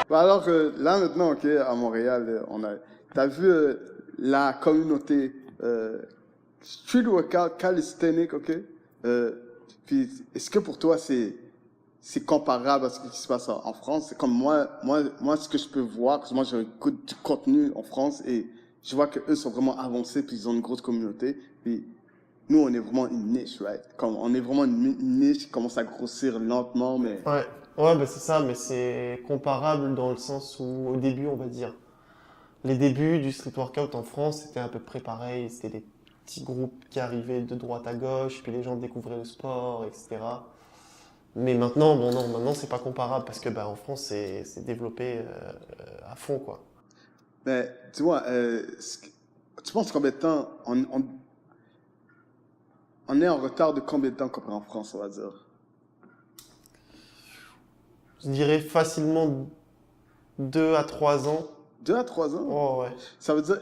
Bah alors, là maintenant, ok, à Montréal, t'as vu la communauté street workout calisthenics, ok? Euh, Puis, est-ce que pour toi, c'est comparable à ce qui se passe en France? C'est comme moi, ce que je peux voir, parce que moi, j'écoute du contenu en France et je vois que eux sont vraiment avancés, puis ils ont une grosse communauté. Puis, nous, on est vraiment une niche, right? Comme, on est vraiment une niche qui commence à grossir lentement, mais Ouais, ouais, bah c'est ça, mais c'est comparable dans le sens où au début, on va dire, les débuts du street workout en France, c'était à peu près pareil. C'était des petits groupes qui arrivaient de droite à gauche, puis les gens découvraient le sport, etc. Mais maintenant, bon non, maintenant c'est pas comparable parce que bah, en France, c'est développé à fond, quoi. mais, tu vois, tu penses combien de temps on est en retard de combien de temps comparé en France, on va dire? Je dirais facilement 2 à 3 ans. 2 à 3 ans? Oh ouais. Ça veut dire,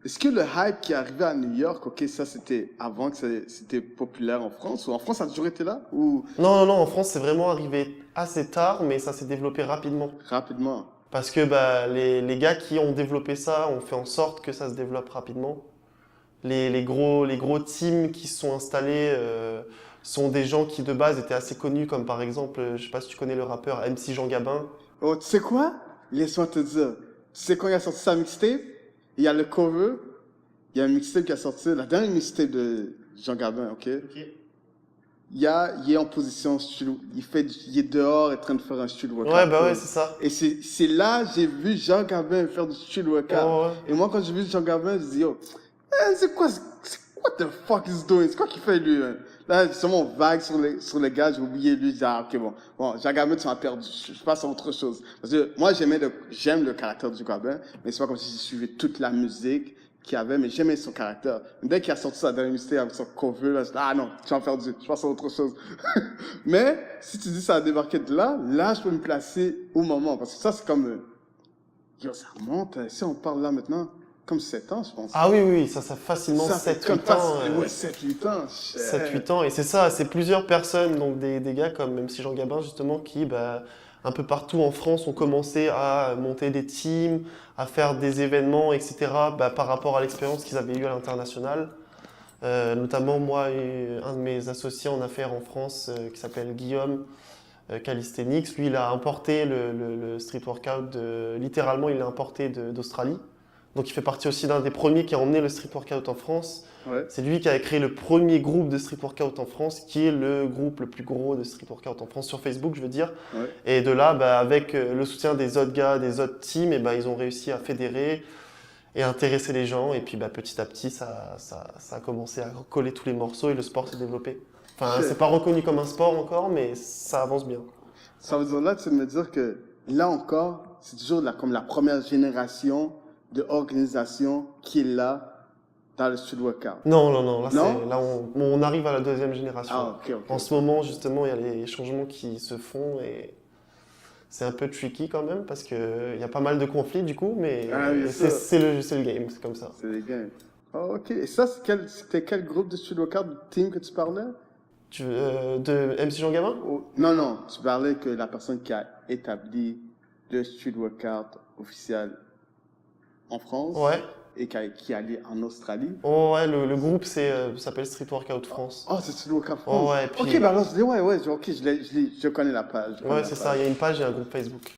est-ce que le hype qui est arrivé à New York, ok, ça c'était avant que c'était populaire en France, ou en France ça a toujours été là, ou Non, non, non, en France, c'est vraiment arrivé assez tard, mais ça s'est développé rapidement. rapidement? Parce que bah, les gars qui ont développé ça ont fait en sorte que ça se développe rapidement. Les gros teams qui se sont installés sont des gens qui de base étaient assez connus, comme par exemple, je sais pas si tu connais le rappeur MC Jean Gabin. Oh, tu sais quoi? Laisse-moi te dire. Tu sais quand il a sorti sa mixtape? Il y a le cover, il y a un mixtape qui a sorti, la dernière mixtape de Jean Gabin, ok? Il est en position, il est dehors en train de faire un street Ouais, workout. bah ouais, c'est ça. Et c'est là j'ai vu Jean Gabin faire du street workout. Oh, ouais. Et moi, quand j'ai vu Jean Gabin, je dis, yo, c'est quoi, what the fuck is doing? C'est quoi qu'il fait lui? Hein? Là, justement, on vague sur les gars, j'ai oublié lui, je dis, ah, ok, bon, Jean Gabin, tu m'as perdu, je passe à autre chose. Parce que moi, j'aime le caractère du Gabin, mais c'est pas comme si je suivais toute la musique qu'il y avait, mais j'aimais son caractère. Dès qu'il a sorti sa dernière mixtape avec son cover, là, je dis, ah non, tu m'as perdu, je passe à autre chose. Mais, si tu dis ça a débarqué de là, je peux me placer au moment, parce que ça, c'est comme, yo, ça remonte, si on parle là maintenant, comme 7 ans, je pense. Ah oui, oui, oui, ça facilement Ça fait 7 comme 8 ans. ouais, 7-8 ans. 7-8 ans. Et c'est ça, c'est plusieurs personnes, donc des gars comme MC Jean Gabin, justement, qui, bah, un peu partout en France, ont commencé à monter des teams, à faire des événements, etc., bah, par rapport à l'expérience qu'ils avaient eue à l'international. Notamment, moi, et un de mes associés en affaires en France, qui s'appelle Guillaume Calisthenics, lui, il a importé le street workout, littéralement, il l'a importé d'Australie. Donc il fait partie aussi d'un des premiers qui a emmené le street workout en France. Ouais. C'est lui qui a créé le premier groupe de street workout en France, qui est le groupe le plus gros de street workout en France, sur Facebook, je veux dire. Ouais. Et de là, bah, avec le soutien des autres gars, des autres teams, et bah, ils ont réussi à fédérer et à intéresser les gens. Et puis bah, petit à petit, ça a commencé à coller tous les morceaux et le sport s'est développé. Enfin, Shit. c'est pas reconnu comme un sport encore, mais ça avance bien. Ça veut dire là, tu veux me dire que là encore, c'est toujours comme la première génération de organisation qui est là dans le street workout. Non, non, non, là, Non? là on arrive à la deuxième génération. Ah, ok, ok. En ce moment, justement, il y a les changements qui se font et c'est un peu tricky quand même parce qu'il y a pas mal de conflits du coup, mais Ah oui, c'est ça. c'est le game, c'est comme ça. C'est des games. Ah, ok. Et ça, c'était quel groupe de street workout, de team que tu parlais? De MC Jean Gabin? Non, non. Tu parlais que la personne qui a établi le street workout officiel en France Ouais. et qui est allé en Australie. Oh, ouais, le groupe s'appelle Street Workout France. Oh, c'est Street Workout Oh, France. ouais, puis- Ok, bah alors, ouais, ok, je connais la page. Ouais, c'est ça, il y a une page et un groupe Facebook.